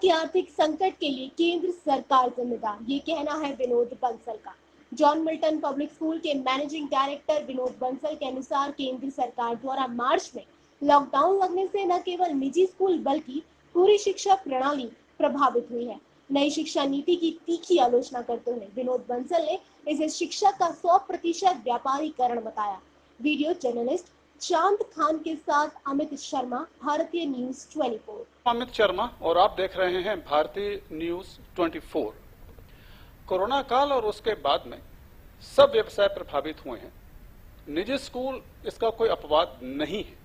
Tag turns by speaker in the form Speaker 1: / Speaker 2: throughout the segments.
Speaker 1: कि आर्थिक संकट के लिए केंद्र सरकार जिम्मेदार, ये कहना है विनोद बंसल का। जॉन मिल्टन पब्लिक स्कूल के मैनेजिंग डायरेक्टर विनोद बंसल के अनुसार केंद्र सरकार द्वारा मार्च में लॉकडाउन लगने से न केवल निजी स्कूल बल्कि पूरी शिक्षा प्रणाली प्रभावित हुई है। नई शिक्षा नीति की तीखी आलोचना करते हुए विनोद बंसल ने इसे शिक्षा का 100% व्यापारीकरण बताया। वीडियो जर्नलिस्ट चांद खान के साथ अमित शर्मा, भारतीय न्यूज 24।
Speaker 2: अमित शर्मा और आप देख रहे हैं भारतीय न्यूज 24। कोरोना काल और उसके बाद में सब व्यवसाय प्रभावित हुए हैं। निजी स्कूल इसका कोई अपवाद नहीं है।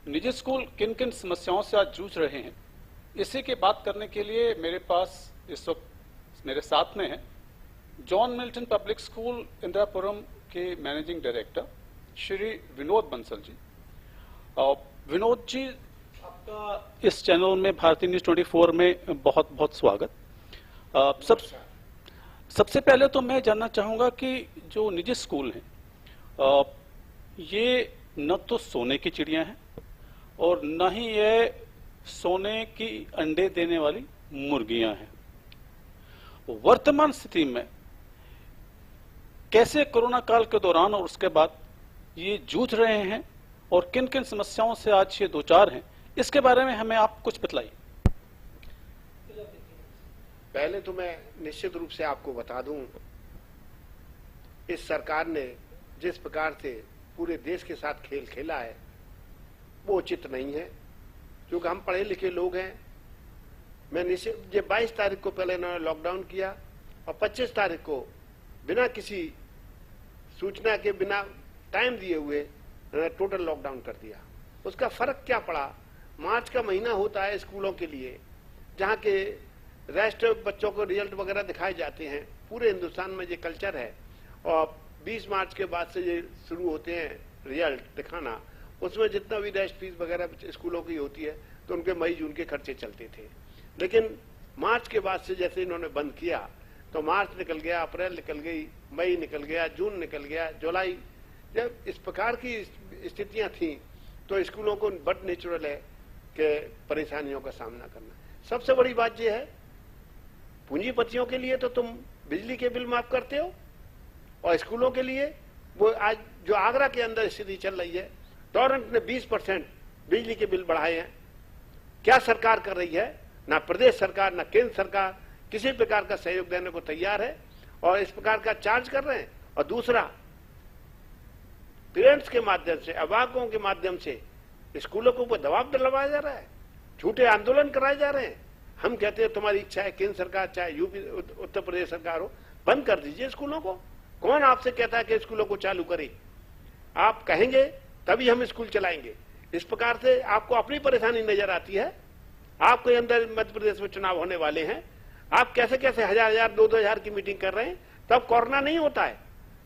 Speaker 2: निजी स्कूल किन किन समस्याओं से आज जूझ रहे हैं, इसी की बात करने के लिए मेरे पास इस वक्त मेरे साथ में है John Milton public school Indirapuram के मैनेजिंग डायरेक्टर श्री विनोद बंसल जी। विनोद जी, आपका इस चैनल में भारतीय न्यूज 24 में बहुत बहुत स्वागत। सबसे पहले तो मैं जानना चाहूंगा कि जो निजी स्कूल हैं ये न तो सोने की चिड़िया हैं और न ही ये सोने की अंडे देने वाली मुर्गियां हैं। वर्तमान स्थिति में कैसे कोरोना काल के दौरान और उसके बाद ये जूझ रहे हैं और किन किन समस्याओं से आज ये दो चार हैं, इसके बारे में हमें आप कुछ बतलाइए।
Speaker 3: पहले तो मैं निश्चित रूप से आपको बता दूं, इस सरकार ने जिस प्रकार से पूरे देश के साथ खेल खेला है वो उचित नहीं है, क्योंकि हम पढ़े लिखे लोग हैं। मैं निश्चित ये 22 तारीख को पहले इन्होंने लॉकडाउन किया और 25 तारीख को बिना किसी सूचना के, बिना टाइम दिए हुए टोटल लॉकडाउन कर दिया। उसका फर्क क्या पड़ा? मार्च का महीना होता है स्कूलों के लिए, जहाँ के रेस्ट बच्चों को रिजल्ट वगैरह दिखाए जाते हैं। पूरे हिंदुस्तान में ये कल्चर है और 20 मार्च के बाद से ये शुरू होते हैं रिजल्ट दिखाना। उसमें जितना भी रेस्ट फीस वगैरह स्कूलों की होती है तो उनके मई जून के खर्चे चलते थे। लेकिन मार्च के बाद से जैसे इन्होंने बंद किया तो मार्च निकल गया, अप्रैल निकल गई, मई निकल गया, जून निकल गया, जुलाई। जब इस प्रकार की स्थितियां थी तो स्कूलों को बड़ नेचुरल है कि परेशानियों का सामना करना। सबसे बड़ी बात यह है, पूंजीपतियों के लिए तो तुम बिजली के बिल माफ करते हो और स्कूलों के लिए वो आज जो आगरा के अंदर स्थिति चल रही है, टोरंट ने 20% बिजली के बिल बढ़ाए हैं। क्या सरकार कर रही है? ना प्रदेश सरकार ना केंद्र सरकार किसी प्रकार का सहयोग देने को तैयार है और इस प्रकार का चार्ज कर रहे हैं। और दूसरा, पेरेंट्स के माध्यम से, अभिभावकों के माध्यम से स्कूलों को ऊपर दबाव डलवाया जा रहा है, झूठे आंदोलन कराए जा रहे हैं। हम कहते हैं तुम्हारी इच्छा है, केंद्र सरकार चाहे यूपी उत्तर प्रदेश सरकार हो, बंद कर दीजिए स्कूलों को। कौन आपसे कहता है कि स्कूलों को चालू करें? आप कहेंगे तभी हम स्कूल चलाएंगे। इस प्रकार से आपको अपनी परेशानी नजर आती है। आपके अंदर मध्य प्रदेश में चुनाव होने वाले हैं, आप कैसे कैसे 1000 2-2 हजार की मीटिंग कर रहे हैं। तब कोरोना नहीं होता है,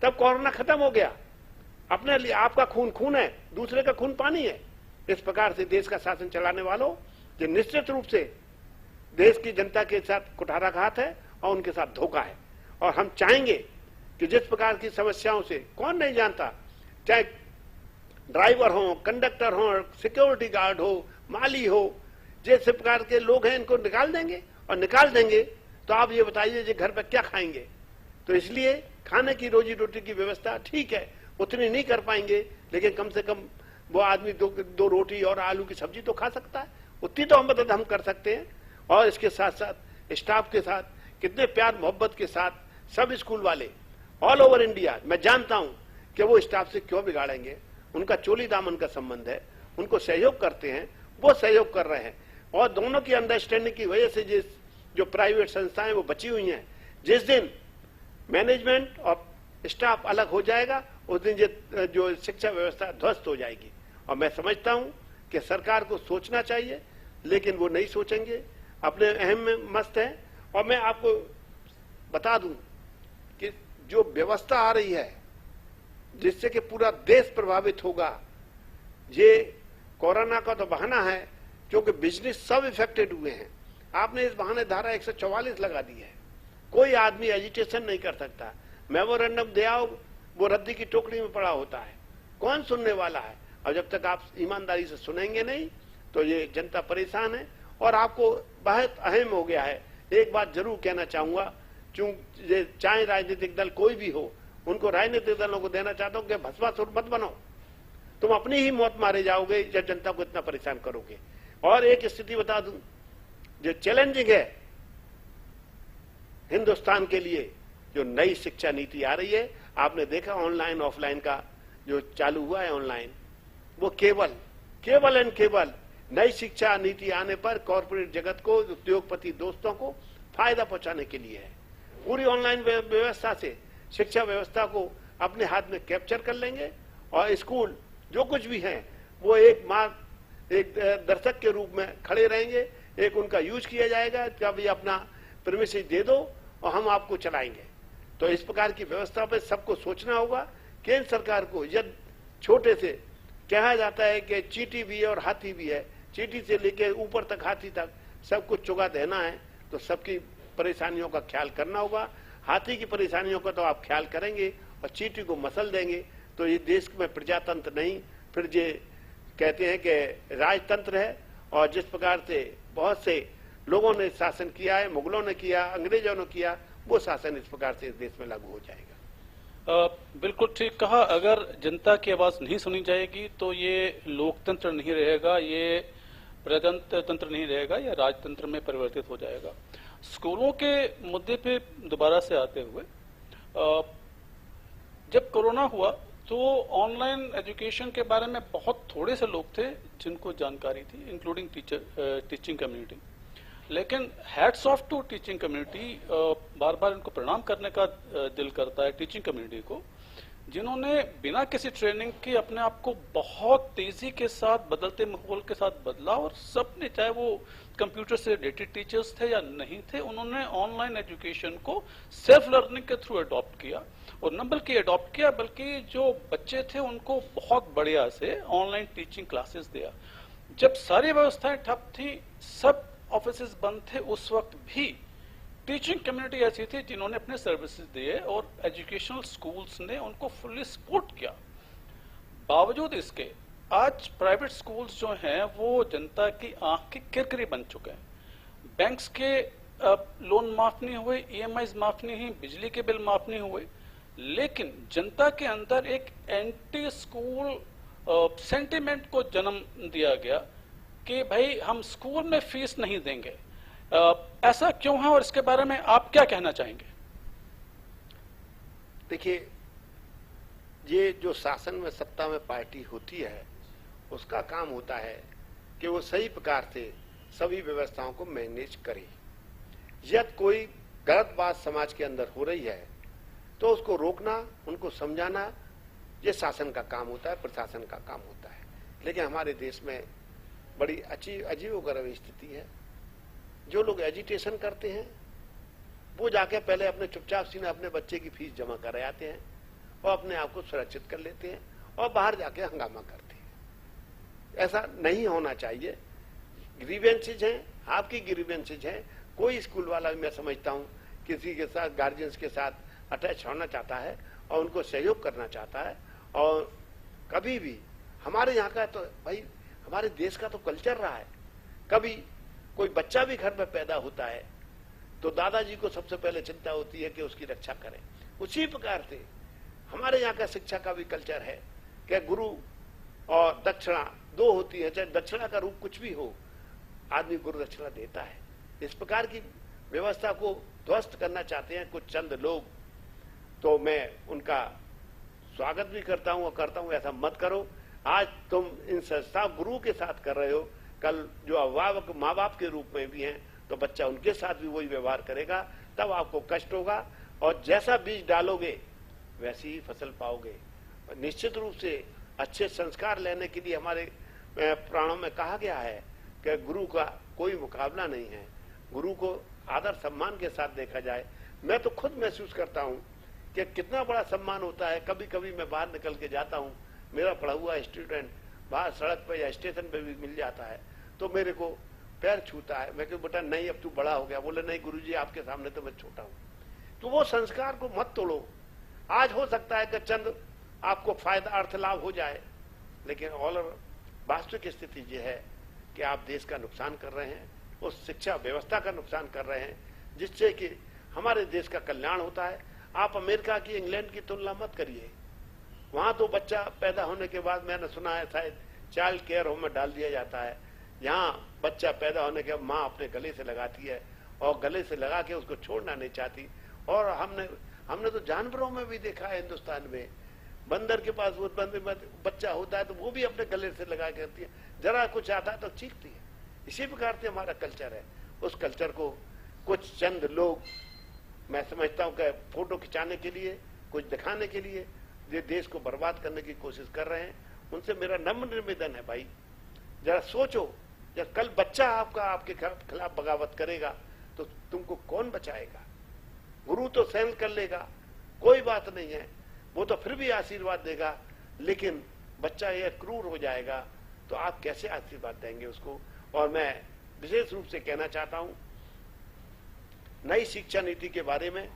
Speaker 3: तब कोरोना खत्म हो गया। अपने लिए आपका खून खून है, दूसरे का खून पानी है। इस प्रकार से देश का शासन चलाने वालों, जो निश्चित रूप से देश की जनता के साथ कुठाराघात है और उनके साथ धोखा है। और हम चाहेंगे कि जिस प्रकार की समस्याओं से कौन नहीं जानता, चाहे ड्राइवर हो, कंडक्टर हो, सिक्योरिटी गार्ड हो, माली हो, जैसे प्रकार के लोग हैं इनको निकाल देंगे। और निकाल देंगे तो आप ये बताइए ये घर पर क्या खाएंगे? तो इसलिए खाने की रोजी रोटी की व्यवस्था ठीक है, उतनी नहीं कर पाएंगे, लेकिन कम से कम वो आदमी दो रोटी और आलू की सब्जी तो खा सकता है। उतनी तो मदद हम कर सकते हैं। और इसके साथ साथ स्टाफ के साथ कितने प्यार मोहब्बत के साथ सब स्कूल वाले ऑल ओवर इंडिया, मैं जानता हूं कि वो स्टाफ से क्यों बिगाड़ेंगे। उनका चोली दामन का संबंध है, उनको सहयोग करते हैं, वो सहयोग कर रहे हैं। और दोनों की अंडरस्टैंडिंग की वजह से जो प्राइवेट संस्थाएं वो बची हुई हैं। जिस दिन मैनेजमेंट और स्टाफ अलग हो जाएगा उस दिन जो शिक्षा व्यवस्था ध्वस्त हो जाएगी। और मैं समझता हूं कि सरकार को सोचना चाहिए, लेकिन वो नहीं सोचेंगे, अपने अहम में मस्त है। और मैं आपको बता दूं कि जो व्यवस्था आ रही है जिससे कि पूरा देश प्रभावित होगा, ये कोरोना का तो बहाना है, क्योंकि बिजनेस सब इफेक्टेड हुए हैं। आपने इस बहाने धारा 144 लगा दी है। कोई आदमी एजिटेशन नहीं कर सकता। मेमोरेंडम दे आओ, वो रद्दी की टोकरी में पड़ा होता है। कौन सुनने वाला है? और जब तक आप ईमानदारी से सुनेंगे नहीं तो ये जनता परेशान है। और आपको बहुत अहम हो गया है। एक बात जरूर कहना चाहूंगा, चाहे राजनीतिक दल कोई भी हो, उनको राजनीतिक दलों को देना चाहता हूं कि भस्मासुर मत बनो, तुम अपनी ही मौत मारे जाओगे जब जनता को इतना परेशान करोगे। और एक स्थिति बता दूं जो चैलेंजिंग है हिंदुस्तान के लिए, जो नई शिक्षा नीति आ रही है, आपने देखा ऑनलाइन ऑफलाइन का जो चालू हुआ है ऑनलाइन, वो केवल एंड केवल नई शिक्षा नीति आने पर कॉर्पोरेट जगत को, उद्योगपति दोस्तों को फायदा पहुंचाने के लिए है। पूरी ऑनलाइन व्यवस्था से शिक्षा व्यवस्था को अपने हाथ में कैप्चर कर लेंगे और स्कूल जो कुछ भी है वो एक दर्शक के रूप में खड़े रहेंगे, एक उनका यूज किया जाएगा कि अभी अपना प्रीमिसेस दे दो और हम आपको चलाएंगे। तो इस प्रकार की व्यवस्था पर सबको सोचना होगा। केंद्र सरकार को यदि छोटे से कहा जाता है कि चींटी भी है और हाथी भी है, चींटी से लेकर ऊपर तक हाथी तक सब कुछ चुगा देना है, तो सबकी परेशानियों का ख्याल करना होगा। हाथी की परेशानियों का तो आप ख्याल करेंगे और चींटी को मसल देंगे तो ये देश में प्रजातंत्र नहीं, फिर ये कहते हैं कि राजतंत्र है। और जिस प्रकार से बहुत से लोगों ने शासन किया है, मुगलों ने किया, अंग्रेजों ने किया, वो शासन इस प्रकार से इस देश में लागू हो जाएगा।
Speaker 2: बिल्कुल ठीक कहा। अगर जनता की आवाज नहीं सुनी जाएगी तो ये लोकतंत्र नहीं रहेगा, ये प्रजातंत्र नहीं रहेगा, या राजतंत्र में परिवर्तित हो जाएगा। स्कूलों के मुद्दे पे दोबारा से आते हुए, जब कोरोना हुआ तो ऑनलाइन एजुकेशन के बारे में बहुत थोड़े से लोग थे जिनको जानकारी थी, इंक्लूडिंग टीचिंग कम्युनिटी। लेकिन hats off to teaching community, बार बार इनको प्रणाम करने का दिल करता है टीचिंग कम्युनिटी को, जिन्होंने बिना किसी ट्रेनिंग के अपने आप को बहुत तेजी के साथ बदलते माहौल के साथ बदला। और सबने, चाहे वो कंप्यूटर से रिलेटेड टीचर्स थे या नहीं थे, उन्होंने ऑनलाइन एजुकेशन को सेल्फ लर्निंग के थ्रू अडॉप्ट किया। और न बल्कि अडॉप्ट किया, बल्कि जो बच्चे थे उनको बहुत बढ़िया से ऑनलाइन टीचिंग क्लासेस दिया। जब सारी व्यवस्थाएं ठप थी, सब ऑफिसेज बंद थे, उस वक्त भी टीचिंग कम्युनिटी ऐसी थी जिन्होंने अपने सर्विसेज दिए और एजुकेशनल स्कूल्स ने उनको फुल्ली सपोर्ट किया। बावजूद इसके आज प्राइवेट स्कूल्स जो हैं वो जनता की आंख की किरकिरी बन चुके हैं। बैंक्स के लोन माफ नहीं हुए, ईएमआईज माफ नहीं हुई, बिजली के बिल माफ नहीं हुए, लेकिन जनता के अंदर एक एंटी स्कूल सेंटिमेंट को जन्म दिया गया कि भाई हम स्कूल में फीस नहीं देंगे। ऐसा क्यों है और इसके बारे में आप क्या कहना चाहेंगे?
Speaker 3: देखिए, ये जो शासन में सत्ता में पार्टी होती है उसका काम होता है कि वो सही प्रकार से सभी व्यवस्थाओं को मैनेज करे। यदि कोई गलत बात समाज के अंदर हो रही है तो उसको रोकना, उनको समझाना, ये शासन का काम होता है, प्रशासन का काम होता है। लेकिन हमारे देश में बड़ी अजीबोगरीब स्थिति है। जो लोग एजिटेशन करते हैं वो जाके पहले अपने चुपचाप सीने अपने बच्चे की फीस जमा कर आते हैं और अपने आप को सुरक्षित कर लेते हैं और बाहर जाके हंगामा करते हैं। ऐसा नहीं होना चाहिए। ग्रीवेंसेज हैं, आपकी ग्रीवेंसेज हैं। कोई स्कूल वाला, मैं समझता हूं, किसी के साथ गार्जियंस के साथ अटैच होना चाहता है और उनको सहयोग करना चाहता है। और कभी भी हमारे यहाँ का तो भाई हमारे देश का तो कल्चर रहा है, कभी कोई बच्चा भी घर में पैदा होता है तो दादाजी को सबसे पहले चिंता होती है कि उसकी रक्षा करें। उसी प्रकार से हमारे यहाँ का शिक्षा का भी कल्चर है कि गुरु और दक्षिणा दो होती है, चाहे दक्षिणा का रूप कुछ भी हो, आदमी गुरु दक्षिणा देता है। इस प्रकार की व्यवस्था को ध्वस्त करना चाहते हैं कुछ चंद लोग, तो मैं उनका स्वागत भी करता हूं और करता हूं ऐसा मत करो। आज तुम इन संस्था गुरु के साथ कर रहे हो, कल जो अभिभावक माँ बाप के रूप में भी हैं तो बच्चा उनके साथ भी वही व्यवहार करेगा, तब आपको कष्ट होगा। और जैसा बीज डालोगे वैसी ही फसल पाओगे। निश्चित रूप से अच्छे संस्कार लेने के लिए हमारे प्राणों में कहा गया है कि गुरु का कोई मुकाबला नहीं है, गुरु को आदर सम्मान के साथ देखा जाए। मैं तो खुद महसूस करता हूं कि कितना बड़ा सम्मान होता है। कभी कभी मैं बाहर निकल के जाता हूं, मेरा पढ़ा हुआ स्टूडेंट बाहर सड़क पे या स्टेशन पे भी मिल जाता है तो मेरे को पैर छूता है। मैं कहूं बेटा नहीं, अब तू बड़ा हो गया। बोले नहीं गुरुजी, आपके सामने तो मैं छोटा हूं। तो वो संस्कार को मत तोड़ो। आज हो सकता है कि चंद आपको फायदा अर्थ लाभ हो जाए, लेकिन ऑल वास्तविक स्थिति यह है कि आप देश का नुकसान कर रहे हैं, उस शिक्षा व्यवस्था का नुकसान कर रहे हैं, जिससे कि हमारे देश का कल्याण होता है। आप अमेरिका की, इंग्लैंड की तुलना मत करिए। वहां तो बच्चा पैदा होने के बाद, मैंने सुना है शायद चाइल्ड केयर होम में डाल दिया जाता है। यहाँ बच्चा पैदा होने के बाद माँ अपने गले से लगाती है और गले से लगा के उसको छोड़ना नहीं चाहती। और हमने तो जानवरों में भी देखा है, हिंदुस्तान में बंदर के पास वो बच्चा होता है तो वो भी अपने गले से लगा के रखती है, जरा कुछ आता है तो चीखती है। इसी प्रकार से हमारा कल्चर है। उस कल्चर को कुछ चंद लोग, मैं समझता हूं कि फोटो खिंचाने के लिए, कुछ दिखाने के लिए ये देश को बर्बाद करने की कोशिश कर रहे हैं। उनसे मेरा नम्र निवेदन है, भाई जरा सोचो, जब कल बच्चा आपके खिलाफ बगावत करेगा तो तुमको कौन बचाएगा? गुरु तो सहन कर लेगा, कोई बात नहीं है, वो तो फिर भी आशीर्वाद देगा, लेकिन बच्चा ये क्रूर हो जाएगा तो आप कैसे आशीर्वाद देंगे उसको? और मैं विशेष रूप से कहना चाहता हूं, नई शिक्षा नीति के बारे में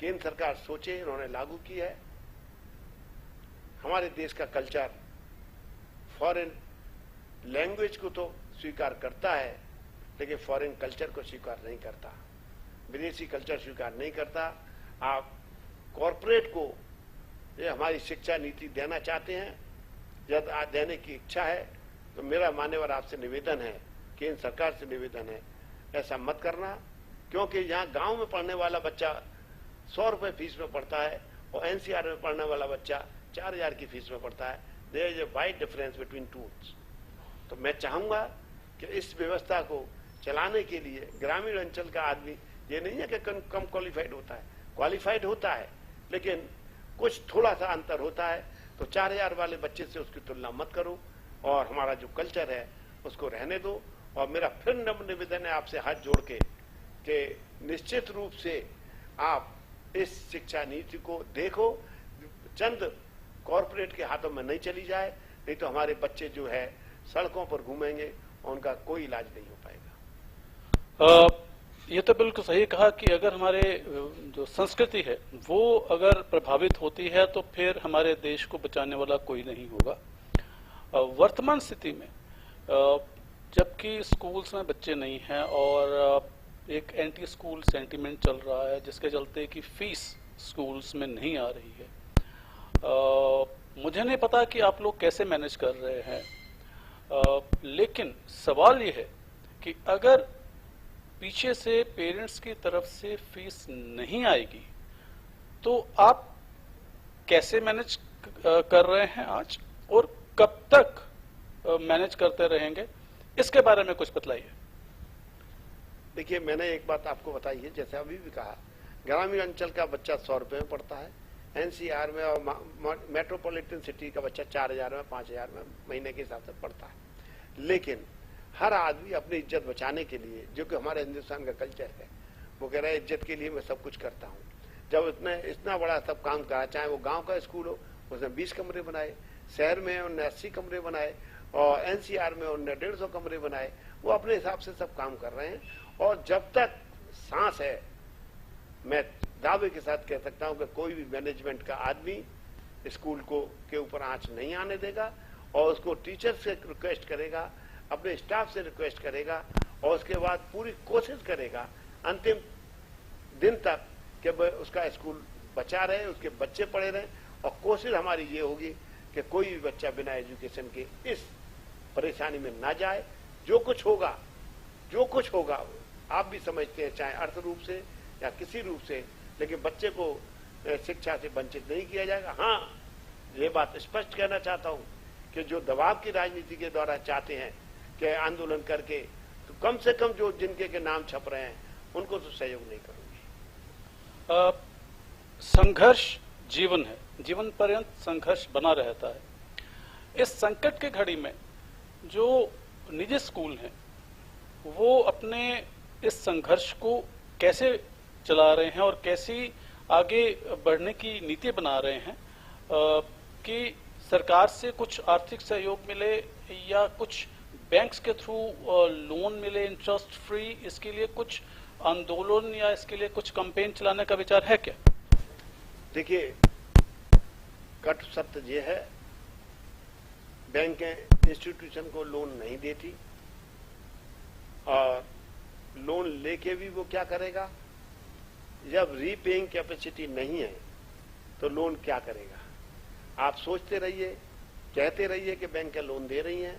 Speaker 3: केंद्र सरकार सोचे, उन्होंने लागू की है। हमारे देश का कल्चर फॉरेन लैंग्वेज को तो स्वीकार करता है, लेकिन फॉरेन कल्चर को स्वीकार नहीं करता, विदेशी कल्चर स्वीकार नहीं करता। आप कॉरपोरेट को ये हमारी शिक्षा नीति देना चाहते हैं, जब देने की इच्छा है तो मेरा मान्यवर आपसे निवेदन है, केंद्र सरकार से निवेदन है, ऐसा मत करना। क्योंकि यहाँ गांव में पढ़ने वाला बच्चा 100 रुपए फीस में पढ़ता है और एनसीआर में पढ़ने वाला बच्चा 4000 की फीस में पढ़ता है। There is a wide difference between two. तो मैं चाहूंगा कि इस व्यवस्था को चलाने के लिए ग्रामीण अंचल का आदमी, ये नहीं है कि कम क्वालिफाइड होता है, क्वालिफाइड होता है, लेकिन कुछ थोड़ा सा अंतर होता है। तो 4000 वाले बच्चे से उसकी तुलना मत करो और हमारा जो कल्चर है उसको रहने दो। और मेरा फिर नम्र निवेदन है आपसे हाथ जोड़ के कि निश्चित रूप से आप इस शिक्षा नीति को देखो, चंद कॉरपोरेट के हाथों में नहीं चली जाए, नहीं तो हमारे बच्चे जो है सड़कों पर घूमेंगे और उनका कोई इलाज नहीं हो पाएगा।
Speaker 2: ये तो बिल्कुल सही कहा कि अगर हमारे जो संस्कृति है वो अगर प्रभावित होती है तो फिर हमारे देश को बचाने वाला कोई नहीं होगा। वर्तमान स्थिति में जबकि स्कूल्स में बच्चे नहीं हैं और एक एंटी स्कूल सेंटीमेंट चल रहा है, जिसके चलते कि फीस स्कूल्स में नहीं आ रही है। मुझे नहीं पता कि आप लोग कैसे मैनेज कर रहे हैं, लेकिन सवाल ये है कि अगर पीछे से पेरेंट्स की तरफ से फीस नहीं आएगी तो आप कैसे मैनेज कर रहे हैं आज, और कब तक मैनेज करते रहेंगे, इसके बारे में कुछ बतलाइए।
Speaker 3: देखिए, मैंने एक बात आपको बताई है, जैसे अभी भी कहा, ग्रामीण अंचल का बच्चा 100 रुपए में पढ़ता है, एनसीआर में और मेट्रोपॉलिटन सिटी का बच्चा 4000 में 5000 में महीने के हिसाब से पढ़ता है। लेकिन हर आदमी अपनी इज्जत बचाने के लिए, जो कि हमारे हिंदुस्तान का कल्चर है, वो कह रहा है इज्जत के लिए मैं सब कुछ करता हूँ। जब इतना बड़ा सब काम करा, चाहे वो गांव का स्कूल हो, उसने 20 कमरे बनाए, शहर में उन्होंने 80 कमरे बनाए और एनसीआर में उन्होंने 150 कमरे बनाए, वो अपने हिसाब से सब काम कर रहे हैं। और जब तक सांस है, मैं दावे के साथ कह सकता हूं कि कोई भी मैनेजमेंट का आदमी स्कूल को के ऊपर आंच नहीं आने देगा और उसको टीचर से रिक्वेस्ट करेगा, अपने स्टाफ से रिक्वेस्ट करेगा और उसके बाद पूरी कोशिश करेगा अंतिम दिन तक कि उसका स्कूल बचा रहे, उसके बच्चे पढ़े रहे। और कोशिश हमारी ये होगी कि कोई भी बच्चा बिना एजुकेशन के इस परेशानी में ना जाए। जो कुछ होगा आप भी समझते हैं, चाहे अर्थ रूप से या किसी रूप से, लेकिन बच्चे को शिक्षा से वंचित नहीं किया जाएगा। हाँ, ये बात स्पष्ट कहना चाहता हूं कि जो दबाव की राजनीति के द्वारा चाहते हैं कि आंदोलन करके, तो कम से कम जो जिनके के नाम छप रहे हैं उनको तो सहयोग नहीं करूंगी।
Speaker 2: संघर्ष जीवन है, जीवन पर्यंत संघर्ष बना रहता है। इस संकट के घड़ी में जो निजी स्कूल हैं वो अपने इस संघर्ष को कैसे चला रहे हैं और कैसी आगे बढ़ने की नीति बना रहे हैं कि सरकार से कुछ आर्थिक सहयोग मिले या कुछ बैंक्स के थ्रू लोन मिले इंटरेस्ट फ्री, इसके लिए कुछ आंदोलन या इसके लिए कुछ कैंपेन चलाने का विचार है क्या?
Speaker 3: देखिए, कट सत्य ये है, बैंकें इंस्टीट्यूशन को लोन नहीं देती और लोन लेके भी वो क्या करेगा? जब रीपेइंग कैपेसिटी नहीं है तो लोन क्या करेगा? आप सोचते रहिए, कहते रहिए कि बैंकें लोन दे रही हैं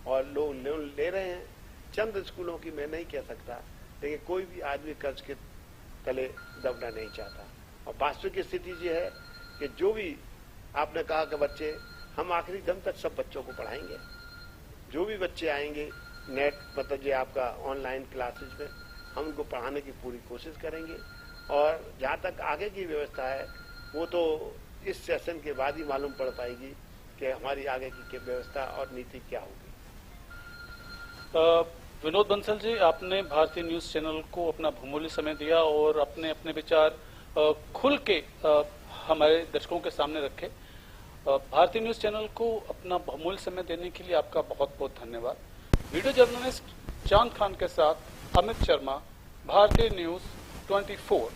Speaker 3: और लोग लोन ले रहे हैं। चंद स्कूलों की मैं नहीं कह सकता, लेकिन कोई भी आदमी कर्ज के तले दबना नहीं चाहता। और वास्तविक स्थिति ये है कि जो भी आपने कहा कि बच्चे, हम आखिरी दम तक सब बच्चों को पढ़ाएंगे। जो भी बच्चे आएंगे नेट मतलब ये आपका ऑनलाइन क्लासेज में, हम उनको पढ़ाने की पूरी कोशिश करेंगे। और जहाँ तक आगे की व्यवस्था है वो तो इस सेशन के बाद ही मालूम पड़ पाएगी कि हमारी आगे की व्यवस्था और नीति क्या होगी।
Speaker 2: विनोद बंसल जी, आपने भारतीय न्यूज चैनल को अपना बहुमूल्य समय दिया और अपने अपने विचार खुल के हमारे दर्शकों के सामने रखे। भारतीय न्यूज चैनल को अपना बहुमूल्य समय देने के लिए आपका बहुत बहुत धन्यवाद। वीडियो जर्नलिस्ट चांद खान के साथ अमित शर्मा, भारतीय न्यूज 24।